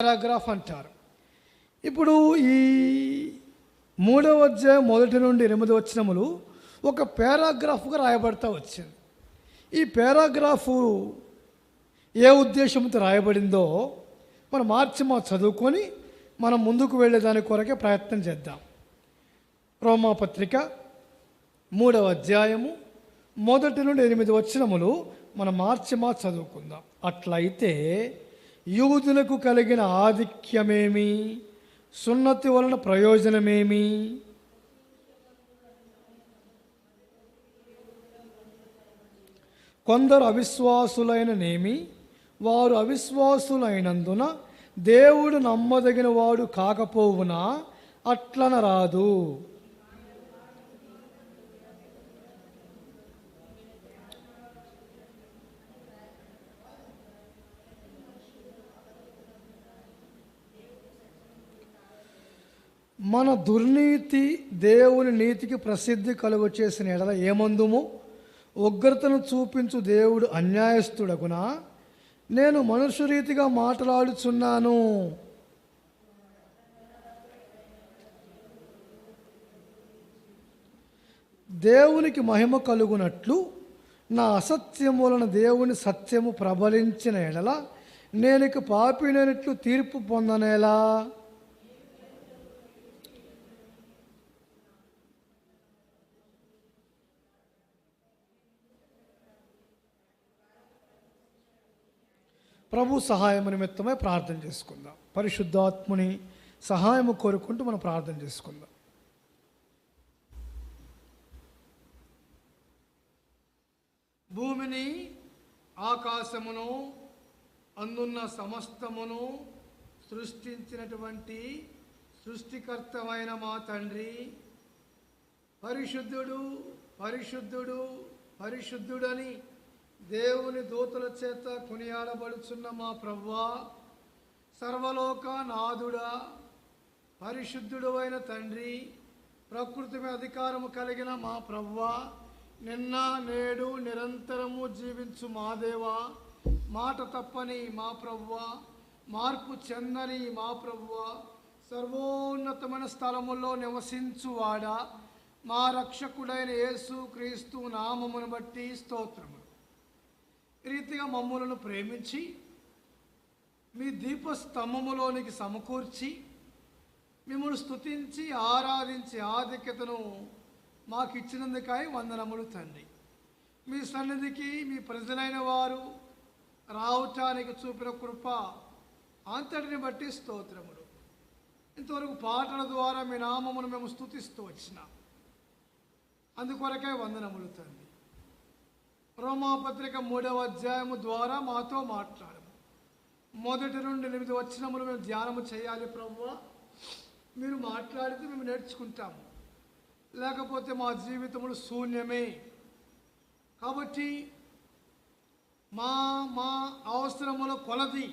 Paragraph అంటారు. ఇప్పుడు ఈ 3వ అధ్యాయం 1 నుండి 8 వచనములు ఒక పారాగ్రాఫ్గా రాయబడతా వచ్చింది. ఈ పారాగ్రాఫు ఏ ఉద్దేశంతో రాయబడిందో మనం మార్చి చదువుకొని మనం ముందుకు వెళ్ళేదాని కొరకే ప్రయత్నం చేద్దాం. రోమాపత్రిక 3వ అధ్యాయము 1 నుండి 8 వచనములు మనం మార్చి చదువుకుందాం. అట్లయితే యూదులకు కలిగిన ఆధిక్యమేమి, సున్నతి వలన ప్రయోజనమేమి? కొందరు అవిశ్వాసులైననేమి, వారు అవిశ్వాసులైనందున దేవుడు నమ్మదగిన వాడు కాకపోవునా అట్లనరాదు. మన దుర్నీతి దేవుని నీతికి ప్రసిద్ధి కలుగు చేసిన ఎడల ఏమందుము? ఉగ్రతను చూపించు దేవుడు అన్యాయస్తుడగునా? నేను మనుష్య రీతిగా మాట్లాడుచున్నాను. దేవునికి మహిమ కలుగునట్లు నా అసత్యము వలన దేవుని సత్యము ప్రబలించిన ఎడల నేనిక పాపినట్లు తీర్పు పొందనేలా? ప్రభు సహాయం నిమిత్తమై ప్రార్థన చేసుకుందాం. పరిశుద్ధాత్ముని సహాయము కోరుకుంటూ మనం ప్రార్థన చేసుకుందాం. భూమిని, ఆకాశమును, అందున్న సమస్తమును సృష్టించినటువంటి సృష్టికర్తమైన మా తండ్రి, పరిశుద్ధుడు పరిశుద్ధుడు పరిశుద్ధుడని దేవుని దూతల చేత కొనియాడబడుచున్న మా ప్రభువా, సర్వలోక నాథుడా, పరిశుద్ధుడు అయిన తండ్రి, ప్రకృతి మీద అధికారము కలిగిన మా ప్రభువా, నిన్న నేడు నిరంతరము జీవించు మా దేవా, మాట తప్పని మా ప్రభువా, మార్పు చెందని మా ప్రభువా, సర్వోన్నతమైన స్థలములో నివసించువాడా, మా రక్షకుడైన యేసు క్రీస్తు నామమును బట్టి స్తోత్రములు. రీతిగా మమ్ములను ప్రేమించి మీ దీపస్తంభములోనికి సమకూర్చి మిమ్మల్ని స్తుతించి ఆరాధించి ఆధిక్యతను మాకు ఇచ్చినందుకై వందనములు తండ్రి. మీ సన్నిధికి మీ ప్రజలైన వారు రావటానికి చూపిన కృప అంతటిని బట్టి స్తోత్రములు. ఇంతవరకు పాటల ద్వారా మీ నామమును మేము స్తుతిస్తూ వచ్చినాం, అందుకొరకే వందనములు తండ్రి. రోమాపత్రిక 3వ అధ్యాయము ద్వారా మాతో మాట్లాడము. 1 నుండి 8 వచనములు మేము ధ్యానము చేయాలి ప్రభువా. మీరు మాట్లాడితే మేము నేర్చుకుంటాము, లేకపోతే మా జీవితములు శూన్యమే. కాబట్టి మా మా అవసరముల కొలది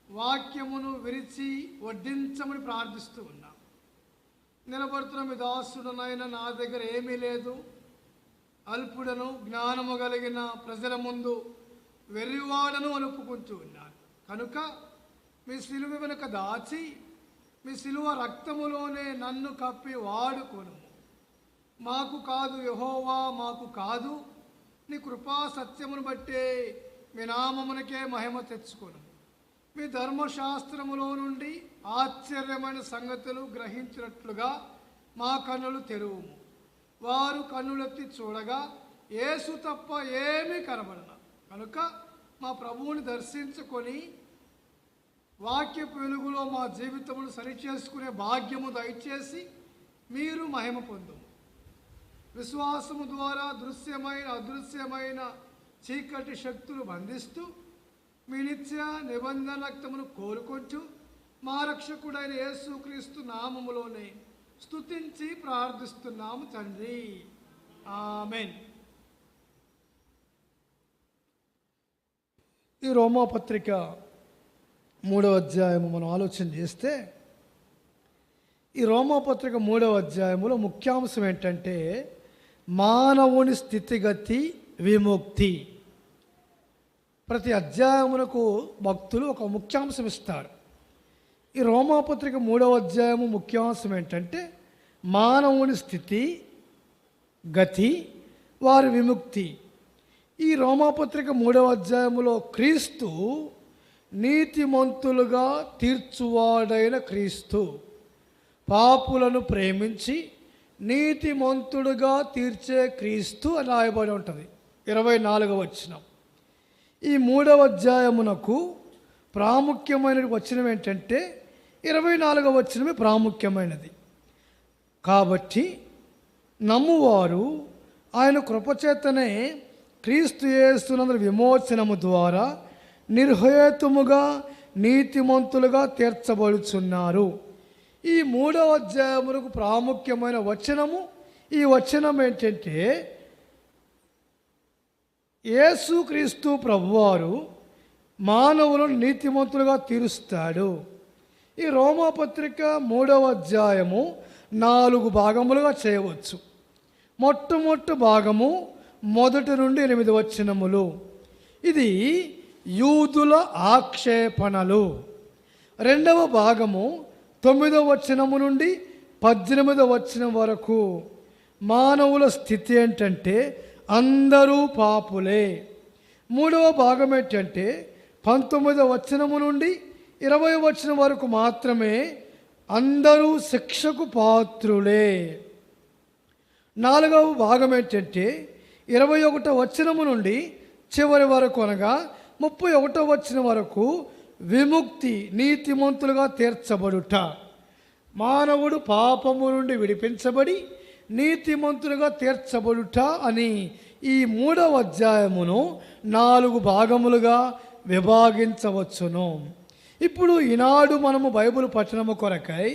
వాక్యమును విరిచి వడ్డించమని ప్రార్థిస్తూ ఉన్నాం. నిలబడుతున్న మీ దాసుడనైనా నా దగ్గర ఏమీ లేదు, అల్పుడను, జ్ఞానము కలిగిన ప్రజల ముందు వెర్రివాడను అనుపుకుంటూ ఉన్నాను. కనుక మీ సిలువ వెనుక దాచి మీ సిలువ రక్తములోనే నన్ను కప్పి వాడుకొను. మాకు కాదు యెహోవా, మాకు కాదు, నీ కృపా సత్యమును బట్టే మీ నామమునకే మహిమ తెచ్చుకొను. మీ ధర్మశాస్త్రములో నుండి ఆశ్చర్యమైన సంగతులు గ్రహించినట్లుగా మా కన్నులు తెరువుము. వారు కన్నులెత్తి చూడగా యేసు తప్ప ఏమీ కనబడన. కనుక మా ప్రభువుని దర్శించుకొని వాక్యపు వెలుగులో మా జీవితమును సరిచేసుకునే భాగ్యము దయచేసి మీరు మహిమ పొందుము. విశ్వాసము ద్వారా దృశ్యమైన అదృశ్యమైన చీకటి శక్తులు బంధిస్తూ మీ నిత్య నిబంధన రక్తమును కోరుకుంటూ మా రక్షకుడైన యేసుక్రీస్తు నామములోనే స్తుతించి ప్రార్థిస్తున్నాము తండ్రి, ఆమేన్. ఈ రోమాపత్రిక 3వ అధ్యాయము మనం ఆలోచన చేస్తే, ఈ రోమాపత్రిక 3వ అధ్యాయములో ముఖ్యాంశం ఏంటంటే మానవుని స్థితిగతి విముక్తి. ప్రతి అధ్యాయమునకు భక్తులు ఒక ముఖ్యాంశం ఇస్తారు. ఈ రోమాపత్రిక 3వ అధ్యాయము ముఖ్యాంశం ఏంటంటే మానవుని స్థితి, గతి, వారి విముక్తి. ఈ రోమాపత్రిక 3వ అధ్యాయములో క్రీస్తు నీతిమంతులుగా తీర్చువాడైన క్రీస్తు పాపులను ప్రేమించి నీతిమంతుడుగా తీర్చే క్రీస్తు అని రాయబడి ఉంటుంది. 24వ వచనం. ఈ 3వ అధ్యాయమునకు ప్రాముఖ్యమైన వచనం ఏంటంటే 24వ వచనమే ప్రాముఖ్యమైనది. కాబట్టి నమ్మువారు ఆయన కృపచేతనే క్రీస్తు యేసునందు విమోచనము ద్వారా నిర్హేతుముగా నీతిమంతులుగా తీర్చబడుచున్నారు. ఈ 3వ అధ్యాయమునకు ప్రాముఖ్యమైన వచనము, ఈ వచనం ఏంటంటే యేసుక్రీస్తు ప్రభువారు మానవులను నీతిమంతులుగా తీరుస్తాడు. ఈ రోమాపత్రిక 3వ అధ్యాయము 4 భాగములుగా చేయవచ్చు. మొట్టమొదటి భాగము 1 నుండి 8 వచనములు. ఇది యూదుల ఆక్షేపణలు. 2వ భాగము 9వ వచనము నుండి 18వ వచనం వరకు మానవుల స్థితి ఏంటంటే అందరూ పాపులే. 3వ భాగం ఏంటంటే 19వ వచనము నుండి 20వ వచనం వరకు మాత్రమే అందరూ శిక్షకు పాత్రులే. 4వ భాగం ఏంటంటే 21వ వచనము నుండి చివరి వరకు అనగా 31వ వచనం వరకు విముక్తి, నీతిమంతులుగా తీర్చబడుట. మానవుడు పాపము నుండి విడిపించబడి నీతిమంతులుగా తీర్చబడుట అని ఈ 3వ అధ్యాయమును 4 భాగములుగా విభాగించవచ్చును. ఇప్పుడు ఈనాడు మనము బైబిల్ పఠనము కొరకై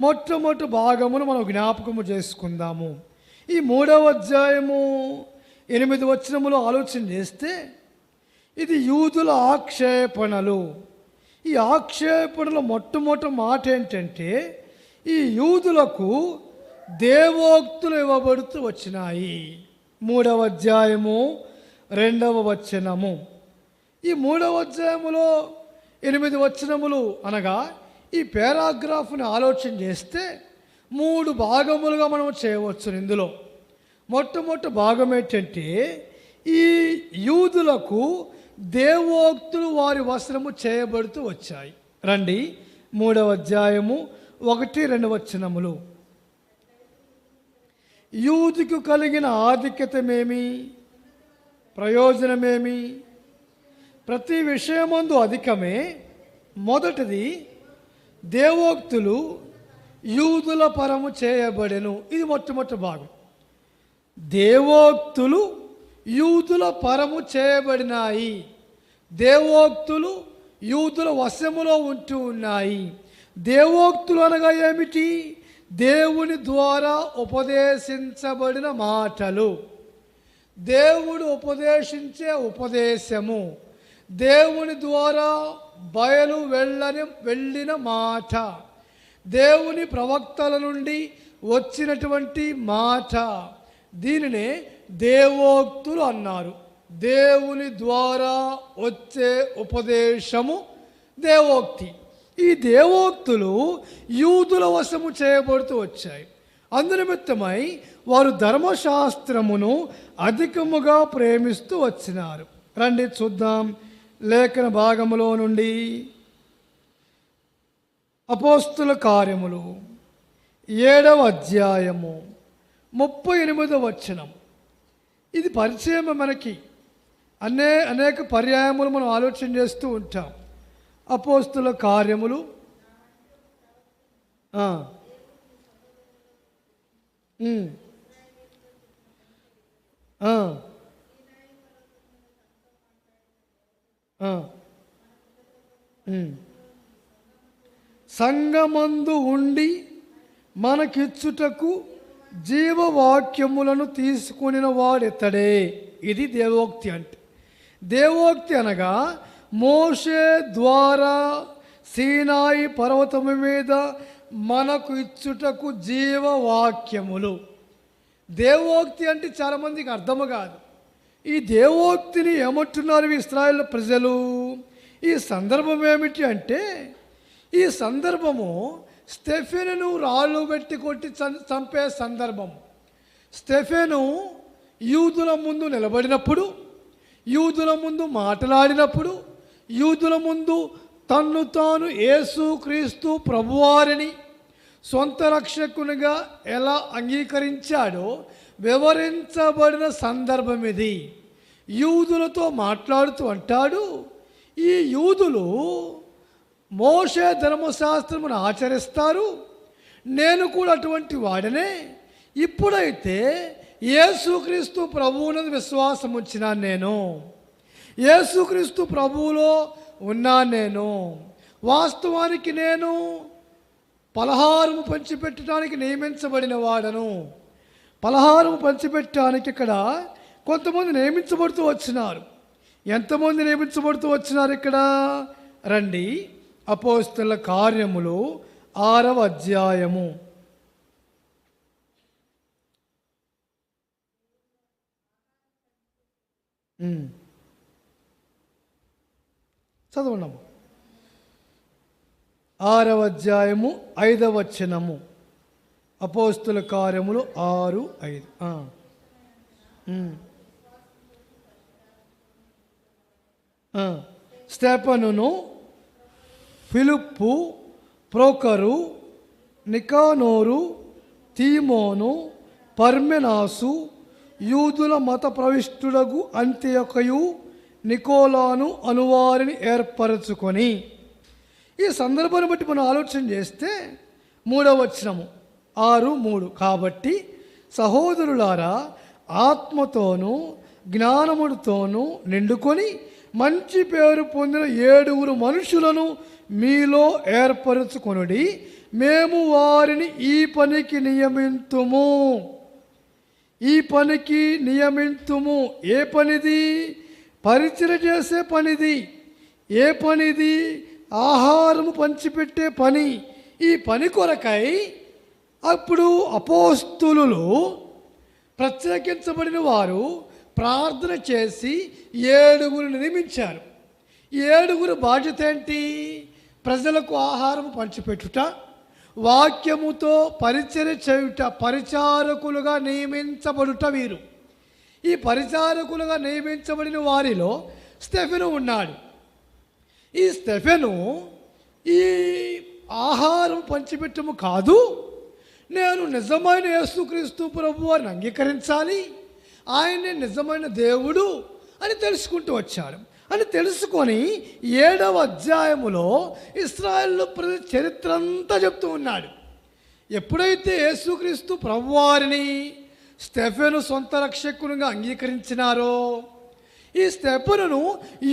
మొట్టమొదటి భాగమును మనం జ్ఞాపకము చేసుకుందాము. ఈ 3వ అధ్యాయము 8 వచనములు ఆలోచన చేస్తే ఇది యూదుల ఆక్షేపణలు. ఈ ఆక్షేపణల మొట్టమొదటి మాట ఏంటంటే ఈ యూదులకు దేవోక్తులు ఇవ్వబడుతూ వచ్చినాయి. 3వ అధ్యాయము 2వ వచనము. ఈ 3వ అధ్యాయములో 8 వచనములు అనగా ఈ పారాగ్రాఫ్ని ఆలోచన చేస్తే 3 భాగములుగా మనం చేయవచ్చు. ఇందులో మొట్టమొదటి భాగం ఏంటంటే ఈ యూదులకు దేవోక్తులు వారి వస్త్రము చేయబడుతూ వచ్చాయి. రండి 3వ అధ్యాయము 1-2 వచనములు. యూదుకు కలిగిన ఆధిక్యతమేమి, ప్రయోజనమేమి? ప్రతి విషయమందు అధికమే. మొదటిది దేవోక్తులు యూదుల పరము చేయబడెను. ఇది మొట్టమొదటి భాగం. దేవోక్తులు యూదుల పరము చేయబడినాయి. దేవోక్తులు యూదుల వశములో ఉంటూ ఉన్నాయి. దేవోక్తులు అనగా ఏమిటి? దేవుని ద్వారా ఉపదేశించబడిన మాటలు, దేవుడు ఉపదేశించే ఉపదేశము, దేవుని ద్వారా వెళ్ళిన మాట, దేవుని ప్రవక్తల నుండి వచ్చినటువంటి మాట, దీనినే దేవోక్తులు అన్నారు. దేవుని ద్వారా వచ్చే ఉపదేశము దేవోక్తి. ఈ దేవోక్తులు యూదుల వశము చేయబడుతూ వచ్చాయి. అందునిమిత్తమై వారు ధర్మశాస్త్రమును అధికముగా ప్రేమిస్తూ వచ్చినారు. రండి చూద్దాం లేఖన భాగములో నుండి. అపోస్తుల కార్యములు 7వ అధ్యాయము 38వ వచనం. ఇది పరిచయం. మనకి అనేక పర్యాయములు మనం ఆలోచన చేస్తూ ఉంటాం. అపోస్తుల కార్యములు సంగమందు ఉండి మనకిచ్చుటకు జీవవాక్యములను తీసుకుని వాడెత్తడే. ఇది దేవోక్తి అంటే. దేవోక్తి అనగా మోషే ద్వారా సీనాయి పర్వతము మీద మనకు ఇచ్చుటకు జీవవాక్యములు. దేవోక్తి అంటే చాలామందికి అర్థము కాదు. ఈ దేవోక్తిని ఏమంటున్నారు ఇశ్రాయేలు ప్రజలు? ఈ సందర్భం ఏమిటి అంటే ఈ సందర్భము స్టెఫెనును రాళ్ళు పెట్టి కొట్టి చంపే సందర్భం. స్టెఫెను యూదుల ముందు నిలబడినప్పుడు, యూదుల ముందు మాట్లాడినప్పుడు, యూదుల ముందు తన్ను తాను యేసుక్రీస్తు ప్రభువారిని సొంత రక్షకునిగా ఎలా అంగీకరించాడో వివరించబడిన సందర్భం ఇది. యూదులతో మాట్లాడుతూ అంటాడు, ఈ యూదులు మోషే ధర్మశాస్త్రమును ఆచరిస్తారు, నేను కూడా అటువంటి వాడనే. ఇప్పుడైతే యేసుక్రీస్తు ప్రభువునందు విశ్వాసం ఉంచినాను, నేను యేసుక్రీస్తు ప్రభువులో ఉన్నాను. నేను వాస్తవానికి నేను పలహారము పంచిపెట్టడానికి నియమించబడిన వాడను. పలహారము పంచిపెట్టడానికి ఇక్కడ కొంతమంది నియమించబడుతూ వచ్చినారు. ఎంతమంది నియమించబడుతూ వచ్చినారు ఇక్కడ? రండి, అపోస్తలుల కార్యములు 6వ అధ్యాయము. చదవండి. 6వ అధ్యాయము 5వ వచనము. అపోస్తలుల కార్యములు 6:5. స్టెఫనును, ఫిలిప్పు, ప్రోకరు, నికానోరు, తీమోను, పర్మెనాసు, యూదుల మత ప్రవిష్టుడగు అంత్యొకయు, నికోలాను అనువారిని ఏర్పరచుకొని. ఈ సందర్భాన్ని బట్టి మనం ఆలోచన చేస్తే 3వ వచనము 6:3. కాబట్టి సహోదరులారా, ఆత్మతోనూ జ్ఞానముతోనూ నిండుకొని మంచి పేరు పొందిన 7 మనుషులను మీలో ఏర్పరచుకొనుడి. మేము వారిని ఈ పనికి నియమింతుము. ఈ పనికి నియమింతుము. ఏ పనిది? పరిచర్య చేసే పనిది. ఏ పనిది? ఆహారము పంచిపెట్టే పని. ఈ పని కొరకై అప్పుడు అపోస్తులు ప్రత్యేకించబడిన వారు ప్రార్థన చేసి 7 నియమించారు. 7 బాధ్యత ఏంటి? ప్రజలకు ఆహారం పంచిపెట్టుట, వాక్యముతో పరిచర్య చేయుట, పరిచారకులుగా నియమించబడుట వీరు. ఈ పరిచారకులుగా నియమించబడిన వారిలో స్టెఫెను ఉన్నాడు. ఈ స్టెఫెను ఈ ఆహారం పంచిపెట్టము కాదు, నేను నిజమైన యేసుక్రీస్తు ప్రభువారిని అంగీకరించాలి, ఆయనే నిజమైన దేవుడు అని తెలుసుకుంటూ వచ్చాడు. అని తెలుసుకొని 7వ అధ్యాయములో ఇశ్రాయేలు ప్రజల చరిత్ర అంతా చెప్తూ ఉన్నాడు. ఎప్పుడైతే యేసుక్రీస్తు ప్రభువారిని స్టెఫెను సొంత రక్షకునిగా అంగీకరించినారో, ఈ స్టెఫెనును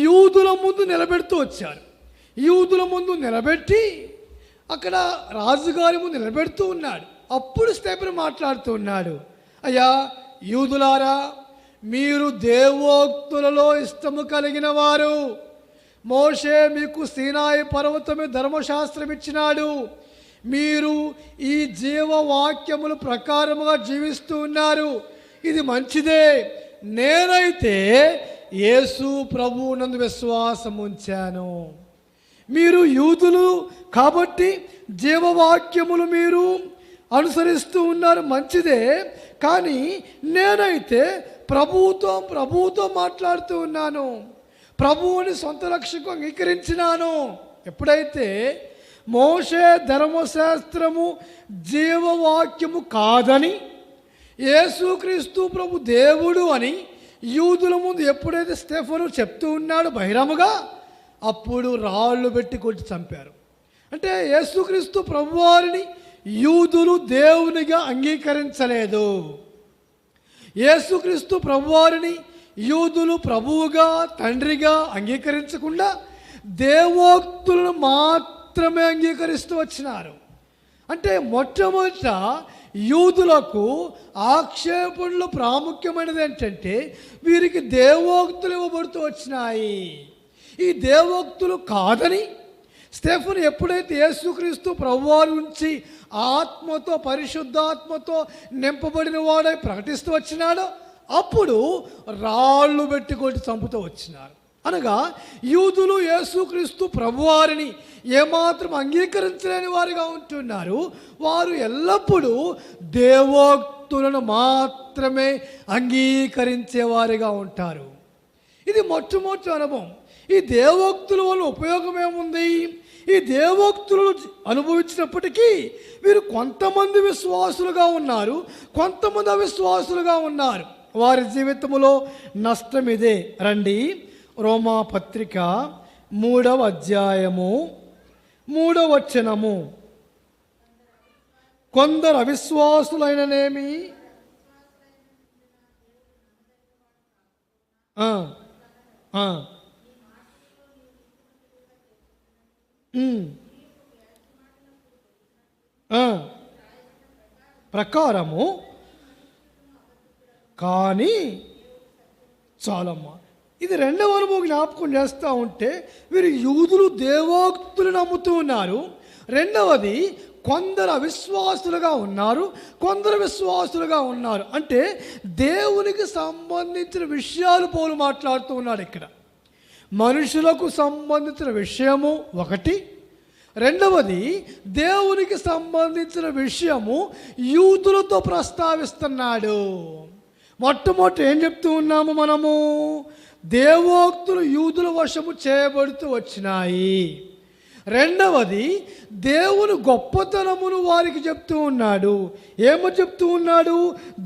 యూదుల ముందు నిలబెడుతూ వచ్చారు. యూదుల ముందు నిలబెట్టి అక్కడ రాజుగారి ముందు నిలబెడుతూ ఉన్నాడు. అప్పుడు స్టెఫెను మాట్లాడుతూ ఉన్నాడు, అయ్యా యూదులారా, మీరు దేవోక్తులలో ఇష్టము కలిగిన వారు. మోషే మీకు సీనాయి పర్వతమే ధర్మశాస్త్రం ఇచ్చినాడు. మీరు ఈ జీవవాక్యముల ప్రకారముగా జీవిస్తూ ఉన్నారు. ఇది మంచిదే. నేనైతే యేసు ప్రభువు నందు విశ్వాసం ఉంచాను. మీరు యూదులు కాబట్టి జీవవాక్యములు మీరు అనుసరిస్తూ ఉన్నారు, మంచిదే. కానీ నేనైతే ప్రభువుతో మాట్లాడుతూ ఉన్నాను. ప్రభువుని సొంత రక్షకు అంగీకరించినాను. ఎప్పుడైతే మోషే ధర్మశాస్త్రము జీవవాక్యము కాదని, యేసుక్రీస్తు ప్రభు దేవుడు అని యూదుల ముందు ఎప్పుడైతే స్టెఫెను చెప్తూ ఉన్నాడో బహిరంగంగా, అప్పుడు రాళ్ళు పెట్టి కొట్టి చంపారు. అంటే యేసుక్రీస్తు ప్రభువారిని యూదులు దేవునిగా అంగీకరించలేదు. యేసుక్రీస్తు ప్రభువారిని యూదులు ప్రభువుగా, తండ్రిగా అంగీకరించకుండా దేవోక్తులను మాత్రమే అంగీకరిస్తూ వచ్చినారు. అంటే మొట్టమొదట యూదులకు ఆక్షేపణలు ప్రాముఖ్యమైనది ఏంటంటే, వీరికి దేవోక్తులు ఇవ్వబడుతూ వచ్చినాయి. ఈ దేవోక్తులు కాదని స్టెఫెను ఎప్పుడైతే యేసుక్రీస్తు ప్రభువారి నుంచి ఆత్మతో, పరిశుద్ధాత్మతో నింపబడిన వాడై ప్రకటిస్తూ వచ్చినాడో, అప్పుడు రాళ్ళు పెట్టి కొట్టి చంపుతూ వచ్చినారు. అనగా యూదులు యేసుక్రీస్తు ప్రభువారిని ఏమాత్రం అంగీకరించలేని వారిగా ఉంటున్నారు. వారు ఎల్లప్పుడూ దేవోక్తులను మాత్రమే అంగీకరించేవారిగా ఉంటారు. ఇది మొట్టమొదటి అనుభవం. ఈ దేవోక్తుల వల్ల ఉపయోగం ఏముంది? ఈ దేవోక్తులు అనుభవించినప్పటికీ వీరు కొంతమంది విశ్వాసులుగా ఉన్నారు, కొంతమంది అవిశ్వాసులుగా ఉన్నారు. వారి జీవితంలో నష్టం ఇదే. రండి, రోమా పత్రిక 3వ అధ్యాయము 3వ వచనము. కొందరు అవిశ్వాసులైననేమి ప్రకారము కానీ చాలమ్మా. ఇది రెండవ అనుభవం జ్ఞాపకం చేస్తూ ఉంటే వీరు యూదులు దేవోక్తులు నమ్ముతూ ఉన్నారు. రెండవది, కొందరు అవిశ్వాసులుగా ఉన్నారు, కొందరు విశ్వాసులుగా ఉన్నారు. అంటే దేవునికి సంబంధించిన విషయాలు పౌలు మాట్లాడుతూ ఉన్నాడు ఇక్కడ. మనుషులకు సంబంధించిన విషయము ఒకటి, రెండవది దేవునికి సంబంధించిన విషయము యూదులతో ప్రస్తావిస్తున్నాడు. మొట్టమొదటి ఏం చెప్తూ ఉన్నాము మనము? దేవోక్తులు యూదుల వశము చేయబడుతూ వచ్చినాయి. రెండవది, దేవుని గొప్పతనమును వారికి చెప్తూ ఉన్నాడు. ఏమో చెప్తూ ఉన్నాడు?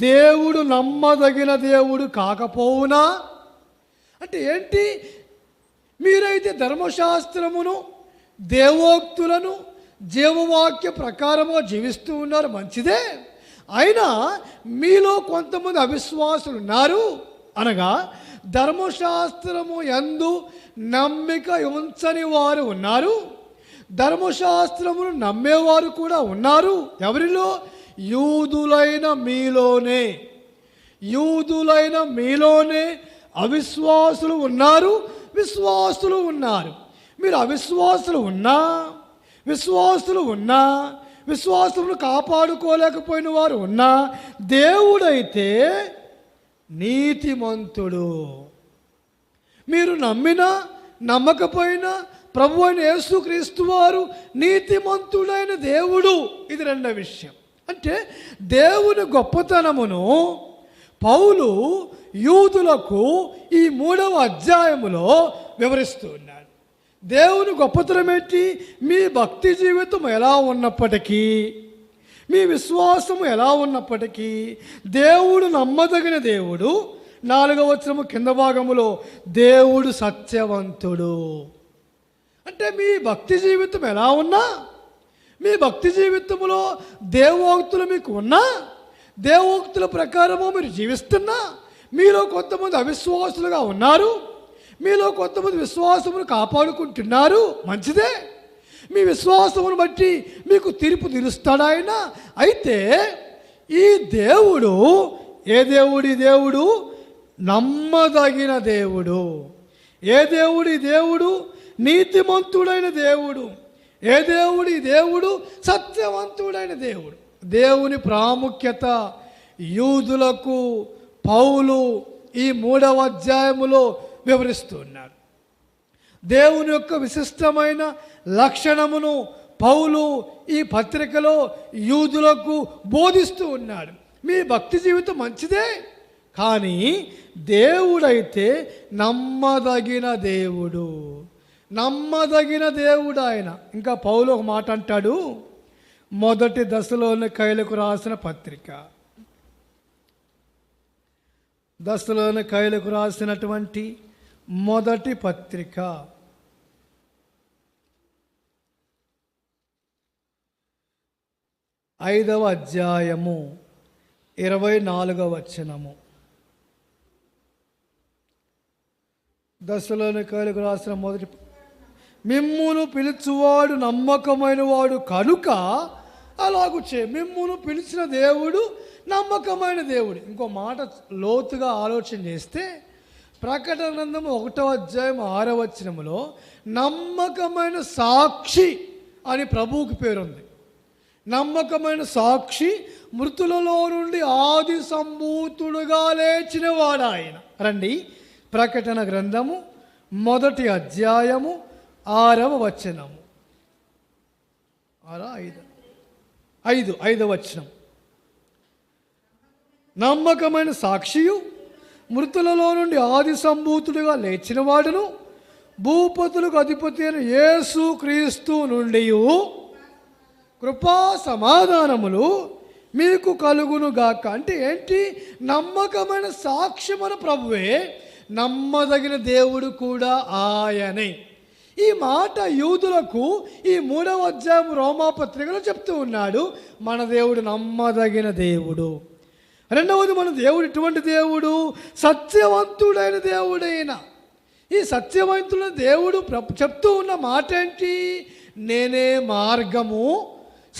దేవుడు నమ్మదగిన దేవుడు కాకపోవునా? అంటే ఏంటి? మీరైతే ధర్మశాస్త్రమును దేవోక్తులను జీవవాక్య ప్రకారముగా జీవిస్తూ ఉన్నారు, మంచిదే. అయినా మీలో కొంతమంది అవిశ్వాసులు ఉన్నారు. అనగా ధర్మశాస్త్రము యందు నమ్మిక ఉంచని వారు ఉన్నారు, ధర్మశాస్త్రమును నమ్మేవారు కూడా ఉన్నారు. ఎవరిలో? యూదులైన మీలోనే అవిశ్వాసులు ఉన్నారు, విశ్వాసులు ఉన్నారు. మీరు అవిశ్వాసులు ఉన్నా, విశ్వాసమును కాపాడుకోలేకపోయిన వారు ఉన్నా, దేవుడైతే నీతిమంతుడు. మీరు నమ్మినా నమ్మకపోయినా ప్రభు అయిన యేసుక్రీస్తు వారు నీతిమంతుడైన దేవుడు. ఇది రెండవ విషయం. అంటే దేవుని గొప్పతనమును పౌలు యూదులకు ఈ 3వ అధ్యాయములో వివరిస్తూ ఉన్నాడు. దేవుని గొప్పతనం ఏంటి? మీ భక్తి జీవితం ఎలా ఉన్నప్పటికీ, మీ విశ్వాసము ఎలా ఉన్నప్పటికీ దేవుడు నమ్మదగిన దేవుడు. 4వ వచనము కింద భాగములో దేవుడు సత్యవంతుడు. అంటే మీ భక్తి జీవితం ఎలా ఉన్నా, మీ భక్తి జీవితంలో దేవోక్తులు మీకు ఉన్నా, దేవోక్తుల ప్రకారము మీరు జీవిస్తున్నా, మీలో కొంతమంది అవిశ్వాసులుగా ఉన్నారు, మీలో కొంతమంది విశ్వాసమును కాపాడుకుంటున్నారు, మంచిదే. మీ విశ్వాసమును బట్టి మీకు తీర్పు తీరుస్తాడు ఆయన. అయితే ఈ దేవుడు ఏ దేవుడు? ఈ దేవుడు నమ్మదగిన దేవుడు. ఏ దేవుడు? ఈ దేవుడు నీతిమంతుడైన దేవుడు. ఏ దేవుడు? ఈ దేవుడు సత్యవంతుడైన దేవుడు. దేవుని ప్రాముఖ్యత యూదులకు పౌలు ఈ 3వ అధ్యాయములో వివరిస్తున్నాడు. దేవుని యొక్క విశిష్టమైన లక్షణమును పౌలు ఈ పత్రికలో యూదులకు బోధిస్తూ ఉన్నాడు. మీ భక్తి జీవితం మంచిదే, కానీ దేవుడైతే నమ్మదగిన దేవుడు. ఆయన. ఇంకా పౌలు ఒక మాట అంటాడు, మొదటి దశలోనికైలకు రాసిన పత్రిక, దశలోనికైలకు రాసినటువంటి మొదటి పత్రిక 5వ అధ్యాయము 24వ వచనము. దశలోనికైలకు రాసిన మొదటి, మిమ్మును పిలుచువాడు నమ్మకమైన వాడు కనుక అలాగూ మిమ్మును పిలిచిన దేవుడు నమ్మకమైన దేవుడు. ఇంకో మాట లోతుగా ఆలోచన చేస్తే ప్రకటన గ్రంథము 1వ అధ్యాయం 6వ వచనములో నమ్మకమైన సాక్షి అని ప్రభువుకి పేరుంది. నమ్మకమైన సాక్షి, మృతులలో నుండి ఆది సంభూతుడుగా లేచిన వాడు ఆయన. రండి, ప్రకటన గ్రంథము మొదటి అధ్యాయము 6వ వచనము. 5వ వచనం. నమ్మకమైన సాక్షియు, మృతులలో నుండి ఆది సంభూతుడిగా లేచిన వాడును, భూపతులకు అధిపతి అయిన యేసు క్రీస్తు నుండి కృపా సమాధానములు మీకు కలుగును గాక. అంటే ఏంటి? నమ్మకమైన సాక్ష్యం మన ప్రభువే, నమ్మదగిన దేవుడు కూడా ఆయనే. ఈ మాట యూదులకు ఈ 3వ అధ్యాయం రోమాపత్రికలో చెప్తూ ఉన్నాడు. మన దేవుడు నమ్మదగిన దేవుడు. రెండవది, మన దేవుడు ఎటువంటి దేవుడు? సత్యవంతుడైన దేవుడైన. ఈ సత్యవంతుడైన దేవుడు చెప్తూ ఉన్న మాట ఏంటి? నేనే మార్గము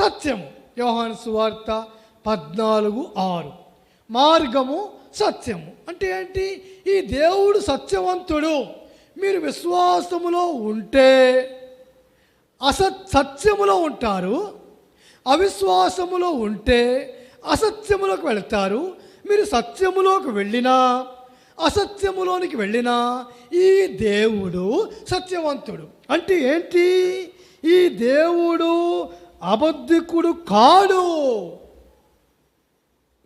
సత్యము. యోహాను సువార్త 14:6. మార్గము సత్యము అంటే ఏంటి? ఈ దేవుడు సత్యవంతుడు. మీరు విశ్వాసములో ఉంటే సత్యములో ఉంటారు, అవిశ్వాసములో ఉంటే అసత్యములోకి వెళతారు. మీరు సత్యములోకి వెళ్ళినా అసత్యములోనికి వెళ్ళినా ఈ దేవుడు సత్యవంతుడు. అంటే ఏంటి? ఈ దేవుడు అబద్ధికుడు కాడు.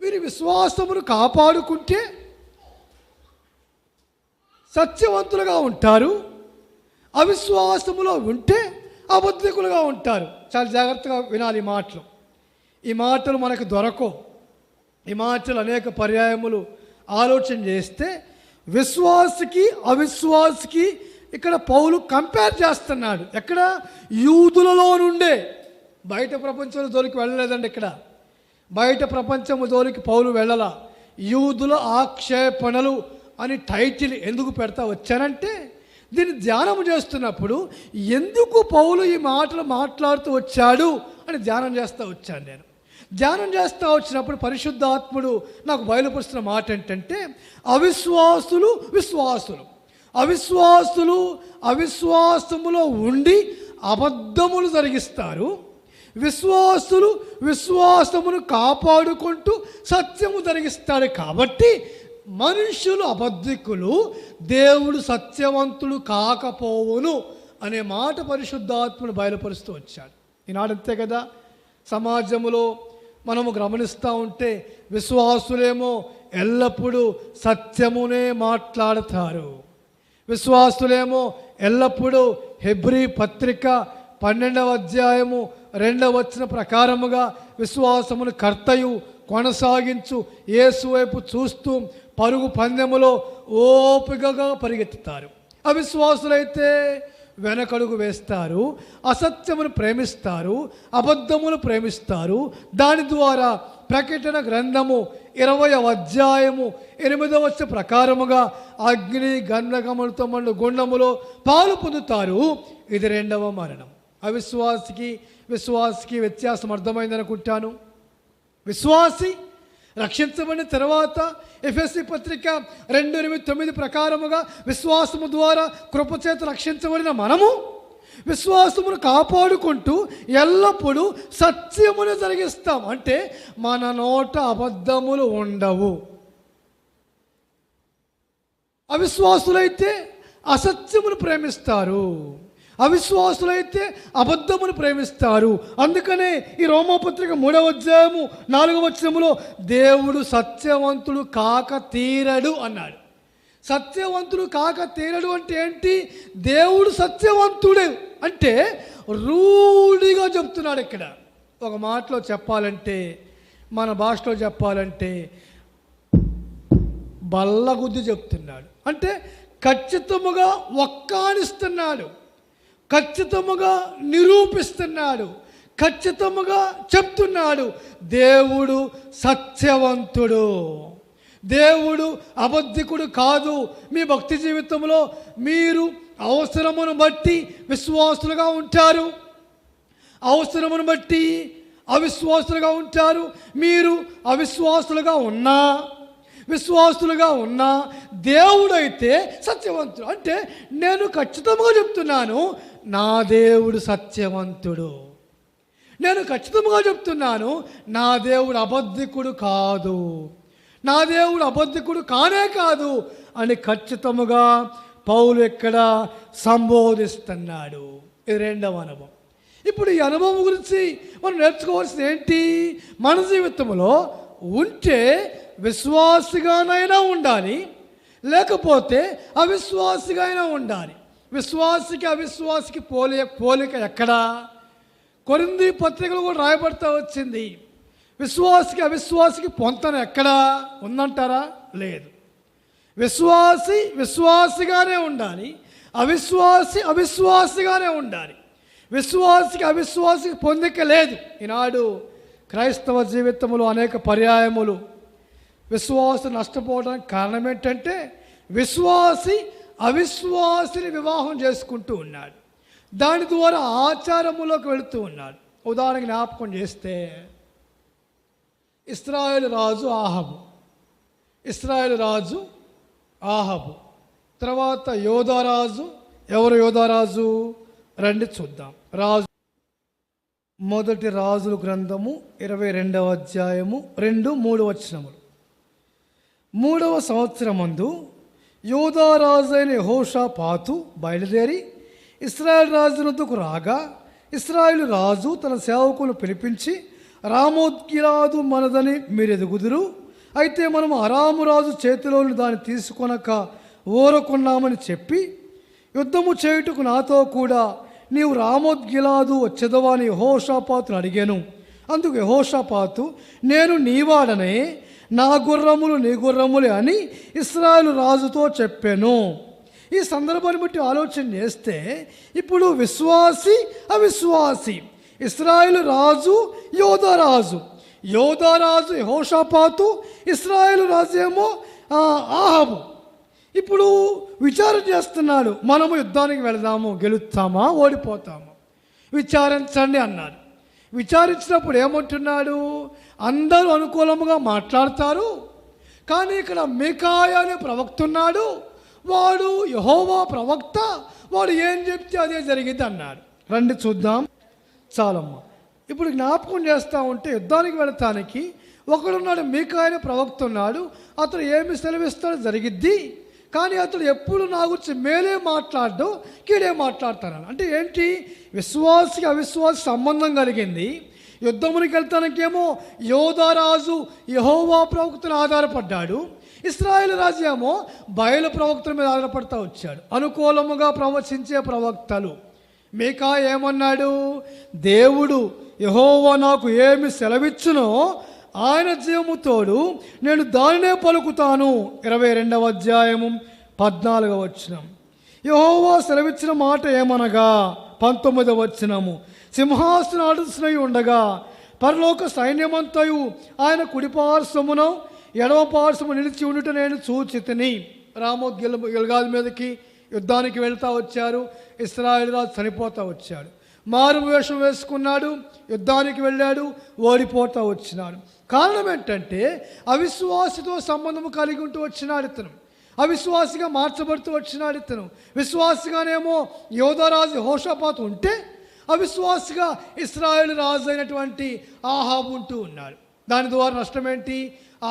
మీరు విశ్వాసమును కాపాడుకుంటే సత్యవంతులుగా ఉంటారు, అవిశ్వాసములో ఉంటే అబద్ధికులుగా ఉంటారు. చాలా జాగ్రత్తగా వినాలి ఈ మాటలు. ఈ మాటలు మనకు దొరకవు. ఈ మాటలు అనేక పర్యాయములు ఆలోచన చేస్తే విశ్వాసికి అవిశ్వాసికి ఇక్కడ పౌలు కంపేర్ చేస్తున్నాడు. ఎక్కడ? యూదులలో నుండే. బయట ప్రపంచంలో జోలికి వెళ్ళలేదండి. ఇక్కడ బయట ప్రపంచము జోలికి పౌలు వెళ్ళాల. యూదుల ఆక్షేపణలు అని టైటిల్ ఎందుకు పెడతా వచ్చానంటే, దీన్ని ధ్యానం చేస్తున్నప్పుడు ఎందుకు పౌలు ఈ మాటలు మాట్లాడుతూ వచ్చాడు అని ధ్యానం చేస్తూ వచ్చాను. నేను ధ్యానం చేస్తూ వచ్చినప్పుడు పరిశుద్ధాత్ముడు నాకు బయలుపరుస్తున్న మాట ఏంటంటే, అవిశ్వాసులు అవిశ్వాసములో ఉండి అబద్ధములు జరిగిస్తారు, విశ్వాసమును కాపాడుకుంటూ సత్యము జరిగిస్తాడు. కాబట్టి మనుషులు అబద్ధికులు, దేవుడు సత్యవంతుడు కాకపోవును అనే మాట పరిశుద్ధాత్ముడు బయలుపరుస్తూ వచ్చాడు. ఈనాడు అంతే కదా. సమాజంలో మనము గమనిస్తూ ఉంటే విశ్వాసులేమో ఎల్లప్పుడూ సత్యమునే మాట్లాడతారు. విశ్వాసులేమో ఎల్లప్పుడూ హెబ్రీ పత్రిక 12వ అధ్యాయము 2వ వచన ప్రకారముగా విశ్వాసమును కర్తయు కొనసాగించు యేసు వైపు చూస్తూ పరుగు పందెములో ఓపికగా పరిగెత్తుతారు. అవిశ్వాసులైతే వెనకడుగు వేస్తారు, అసత్యమును ప్రేమిస్తారు, అబద్ధమును ప్రేమిస్తారు. దాని ద్వారా ప్రకటన గ్రంథము 20వ అధ్యాయము 8వ వచన ప్రకారముగా అగ్ని గంధకములతో మండు గుండములో పాలు పొందుతారు. ఇది 2వ మరణం. విశ్వాసికి వ్యత్యాసం అర్థమైందనుకుంటాను. విశ్వాసి రక్షించబడిన తర్వాత ఎఫెసీ పత్రిక 2:8 ప్రకారముగా విశ్వాసము ద్వారా కృపచేత రక్షించబడిన మనము విశ్వాసమును కాపాడుకుంటూ ఎల్లప్పుడూ సత్యమును జరిగిస్తాం. అంటే మన నోట అబద్ధములు ఉండవు. అవిశ్వాసులైతే అసత్యమును ప్రేమిస్తారు, అవిశ్వాసులైతే అబద్ధమును ప్రేమిస్తారు. అందుకనే ఈ రోమాపత్రిక 3వ అధ్యాయము 4వ వచనములో దేవుడు సత్యవంతుడు కాక తీరడు అన్నాడు. సత్యవంతుడు కాక తీరడు అంటే ఏంటి? దేవుడు సత్యవంతుడు అంటే రూఢిగా చెప్తున్నాడు. ఇక్కడ ఒక మాటలో చెప్పాలంటే, మన భాషలో చెప్పాలంటే బల్లగుద్ది చెప్తున్నాడు. అంటే ఖచ్చితముగా ఒక్కానిస్తున్నాడు, ఖచ్చితముగా నిరూపిస్తున్నాడు, ఖచ్చితముగా చెప్తున్నాడు. దేవుడు సత్యవంతుడు, దేవుడు అబద్ధికుడు కాదు. మీ భక్తి జీవితంలో మీరు అవసరమును బట్టి విశ్వాసులుగా ఉంటారు, అవసరమును బట్టి అవిశ్వాసులుగా ఉంటారు. మీరు అవిశ్వాసులుగా ఉన్నా విశ్వాసులుగా ఉన్నా దేవుడైతే సత్యవంతుడు. అంటే నేను ఖచ్చితంగా చెప్తున్నాను, నా దేవుడు సత్యవంతుడు. నేను ఖచ్చితంగా చెప్తున్నాను, నా దేవుడు అబద్ధికుడు కాదు, నా దేవుడు అబద్ధికుడు కానే కాదు అని ఖచ్చితముగా పౌలు ఎక్కడ సంబోధిస్తున్నాడు. ఇది రెండవ అనుభవం. ఇప్పుడు ఈ అనుభవం గురించి మనం నేర్చుకోవాల్సింది ఏంటి? మన జీవితంలో ఉంటే విశ్వాసిగానైనా ఉండాలి, లేకపోతే అవిశ్వాసిగా అయినా ఉండాలి. విశ్వాసికి అవిశ్వాసికి పోలిక ఎక్కడా? కొరింథీ పత్రికలు కూడా రాయబడతా వచ్చింది. విశ్వాసికి అవిశ్వాసికి పొంతన ఎక్కడా ఉందంటారా? లేదు. విశ్వాసి విశ్వాసిగానే ఉండాలి, అవిశ్వాసి అవిశ్వాసిగానే ఉండాలి. విశ్వాసికి అవిశ్వాసికి పొందిక లేదు. ఈనాడు క్రైస్తవ జీవితంలో అనేక పర్యాయములు విశ్వాసం నష్టపోవడానికి కారణం ఏంటంటే విశ్వాసి అవిశ్వాసిని వివాహం చేసుకుంటూ ఉన్నాడు. దాని ద్వారా ఆచారములోకి వెళుతూ ఉన్నాడు. ఉదాహరణకు జ్ఞాపకం చేస్తే ఇశ్రాయేలు రాజు ఆహాబు, తర్వాత యోధారాజు. ఎవరు యోధారాజు? రండి చూద్దాం. మొదటి రాజుల గ్రంథము 22వ అధ్యాయము 2-3 వచనములు. 3వ సంవత్సరమందు యోధారాజు అయిన యెహోషాపాతు బయలుదేరి ఇశ్రాయేలు రాజు వద్దకు రాగా, ఇశ్రాయేలు రాజు తన సేవకులను పిలిపించి, రామోత్గిలాదు మనదని మీరు ఎదుగుదురు, అయితే మనము అరాము రాజు చేతిలోని దాన్ని తీసుకొనక ఊరకున్నామని చెప్పి, యుద్ధము చేయుటకు నాతో కూడా నీవు రామోత్గిలాదు వచ్చేదవా అని యెహోషాపాతును అడిగాను. అందుకు యెహోషాపాతు, నేను నీవాడనే, నా గుర్రములు నీ గుర్రములే అని ఇశ్రాయేలు రాజుతో చెప్పాను. ఈ సందర్భాన్ని బట్టి ఆలోచన చేస్తే ఇప్పుడు విశ్వాసి అవిశ్వాసి, ఇశ్రాయేలు రాజు యోధారాజు యెహోషాపాతు, ఇశ్రాయేలు రాజు ఏమో ఆహాబు. ఇప్పుడు విచారం చేస్తున్నాడు. మనము యుద్ధానికి వెళదాము, గెలుస్తామా ఓడిపోతామా విచారించండి అన్నాడు. విచారించినప్పుడు ఏమంటున్నాడు? అందరూ అనుకూలముగా మాట్లాడతారు, కానీ ఇక్కడ మీకాయా అనే ప్రవక్త ఉన్నాడు, వాడు యెహోవా ప్రవక్త, వాడు ఏం చెప్తే అదే జరిగింది అన్నాడు. రండి చూద్దాం. చాలమ్మా. ఇప్పుడు జ్ఞాపకం చేస్తూ ఉంటే యుద్ధానికి వెళతానికి ఒకడున్నాడు, మీకాయా అనే ప్రవక్త ఉన్నాడు, అతడు ఏమి సెలవిస్తాడో జరిగిద్ది, కానీ అతడు ఎప్పుడు నా గురించి మేలే మాట్లాడడు, కీడే మాట్లాడతాను. అంటే ఏంటి? విశ్వాసికి అవిశ్వాసి సంబంధం కలిగింది. యుద్ధమునికి వెళ్తానికేమో యోధారాజు యెహోవా ప్రవక్తను ఆధారపడ్డాడు, ఇశ్రాయేలు రాజు ఏమో బయలు ప్రవక్తల మీద ఆధారపడతా వచ్చాడు. అనుకూలముగా ప్రవచించే ప్రవక్తలు. మీకా ఏమన్నాడు? దేవుడు యెహోవా నాకు ఏమి సెలవిచ్చునో ఆయన జీవము తోడు నేను దానినే పలుకుతాను. 22వ అధ్యాయము 14వ వచనం. యెహోవా సెలవిచ్చిన మాట ఏమనగా 19వ వచనము, సింహాసనాసీనుడై ఉండగా పరలోక సైన్యమంతయు ఆయన కుడిపార్శ్వమున ఎడమ పార్శ్వము నిలిచి ఉండుట నేను చూచితిని. రామోత్ గిల్గాదు మీదకి యుద్ధానికి వెళ్తూ వచ్చారు. ఇశ్రాయేలు రాజు చనిపోతూ వచ్చాడు. మారు వేషం వేసుకున్నాడు, యుద్ధానికి వెళ్ళాడు, ఓడిపోతూ వచ్చినాడు. కారణం ఏంటంటే అవిశ్వాసితో సంబంధము కలిగి ఉంటూ వచ్చినాడు ఇతను, అవిశ్వాసిగా మార్చబడుతూ వచ్చినాడు ఇతను. విశ్వాసిగానేమో యోధారాజు యెహోషాపాతు ఉంటే, అవిశ్వాసిగా ఇశ్రాయేలు రాజు అయినటువంటి ఆహాబు ఉంటూ ఉన్నాడు. దాని ద్వారా నష్టం ఏంటి?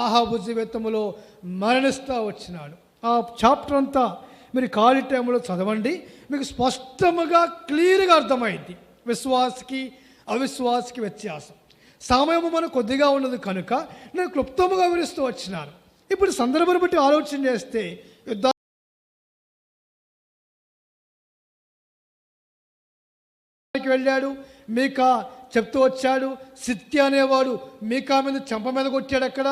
ఆహాబు జీవితంలో మరణిస్తూ వచ్చినాడు. ఆ చాప్టర్ అంతా మీరు ఖాళీ టైంలో చదవండి, మీకు స్పష్టముగా క్లియర్గా అర్థమైంది విశ్వాసికి అవిశ్వాసికి వ్యత్యాసం. సమయము మనకు కొద్దిగా ఉన్నది కనుక నేను క్లుప్తముగా వివరిస్తూ వచ్చినాను. ఇప్పుడు సందర్భాన్ని బట్టి ఆలోచన చేస్తే యుద్ధానికి వెళ్ళాడు, మీకా చెప్తూ వచ్చాడు. సిత్తి అనేవాడు మీకా మీద చెంప మీద కొట్టాడు, అక్కడ